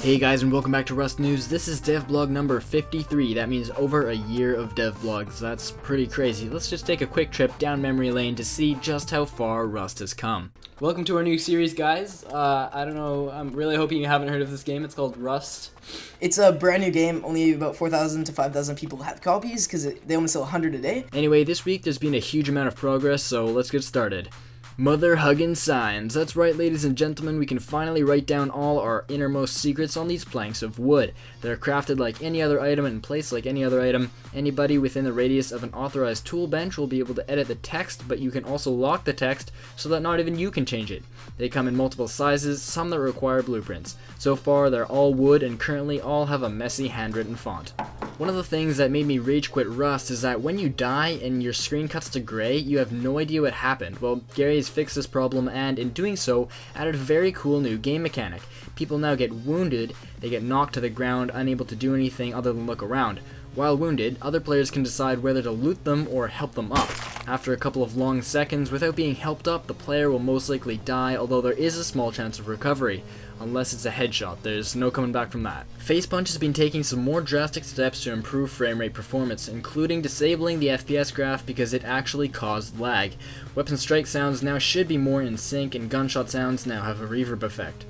Hey guys, and welcome back to Rust News. This is Devblog number 53. That means over a year of devblogs. That's pretty crazy. Let's just take a quick trip down memory lane to see just how far Rust has come. Welcome to our new series, guys. I don't know, I'm really hoping you haven't heard of this game. It's called Rust. It's a brand new game. Only about 4,000 to 5,000 people have copies because they only sell 100 a day. Anyway, this week there's been a huge amount of progress, so let's get started. Mother hugging signs. That's right, ladies and gentlemen, we can finally write down all our innermost secrets on these planks of wood. They're crafted like any other item and placed like any other item. Anybody within the radius of an authorized tool bench will be able to edit the text, but you can also lock the text so that not even you can change it. They come in multiple sizes, some that require blueprints. So far, they're all wood and currently all have a messy handwritten font. One of the things that made me rage quit Rust is that when you die and your screen cuts to gray, you have no idea what happened. Well, Gary has fixed this problem and, in doing so, added a very cool new game mechanic. People now get wounded, they get knocked to the ground, unable to do anything other than look around. While wounded, other players can decide whether to loot them or help them up. After a couple of long seconds, without being helped up, the player will most likely die, although there is a small chance of recovery. Unless it's a headshot, there's no coming back from that. Facepunch has been taking some more drastic steps to improve framerate performance, including disabling the FPS graph because it actually caused lag. Weapon strike sounds now should be more in sync, and gunshot sounds now have a reverb effect.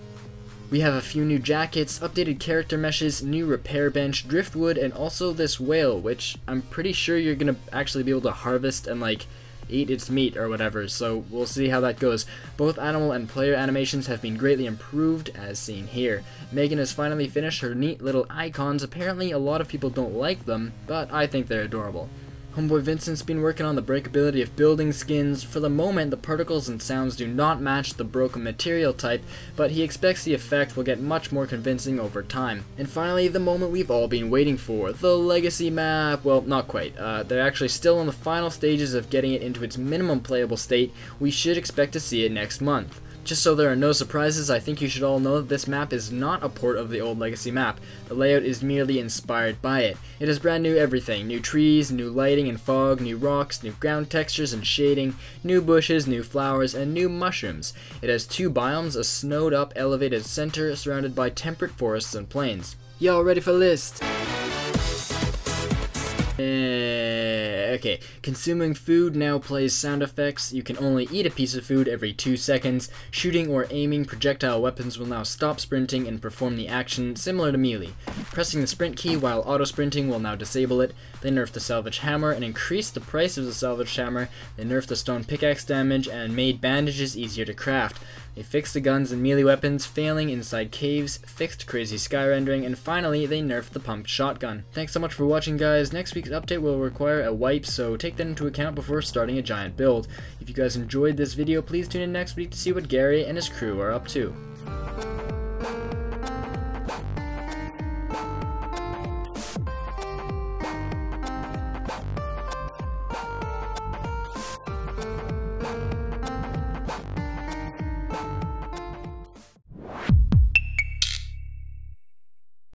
We have a few new jackets, updated character meshes, new repair bench, driftwood, and also this whale, which I'm pretty sure you're gonna actually be able to harvest and eat its meat or whatever, so we'll see how that goes. Both animal and player animations have been greatly improved, as seen here. Megan has finally finished her neat little icons. Apparently a lot of people don't like them, but I think they're adorable. Homeboy Vincent's been working on the breakability of building skins. For the moment, the particles and sounds do not match the broken material type, but he expects the effect will get much more convincing over time. And finally, the moment we've all been waiting for, the legacy map. Well, not quite. They're actually still in the final stages of getting it into its minimum playable state. We should expect to see it next month. Just so there are no surprises, I think you should all know that this map is not a port of the old legacy map. The layout is merely inspired by it. It has brand new everything: new trees, new lighting and fog, new rocks, new ground textures and shading, new bushes, new flowers, and new mushrooms. It has two biomes, a snowed up elevated center surrounded by temperate forests and plains. Y'all ready for list? Okay, consuming food now plays sound effects. You can only eat a piece of food every 2 seconds. Shooting or aiming projectile weapons will now stop sprinting and perform the action similar to melee. Pressing the sprint key while auto-sprinting will now disable it. They nerfed the salvage hammer and increased the price of the salvage hammer. They nerfed the stone pickaxe damage and made bandages easier to craft. They fixed the guns and melee weapons failing inside caves, fixed crazy sky rendering, and finally they nerfed the pumped shotgun. Thanks so much for watching, guys. Next week's update will require a wipe, so take that into account before starting a giant build. If you guys enjoyed this video, please tune in next week to see what Gary and his crew are up to.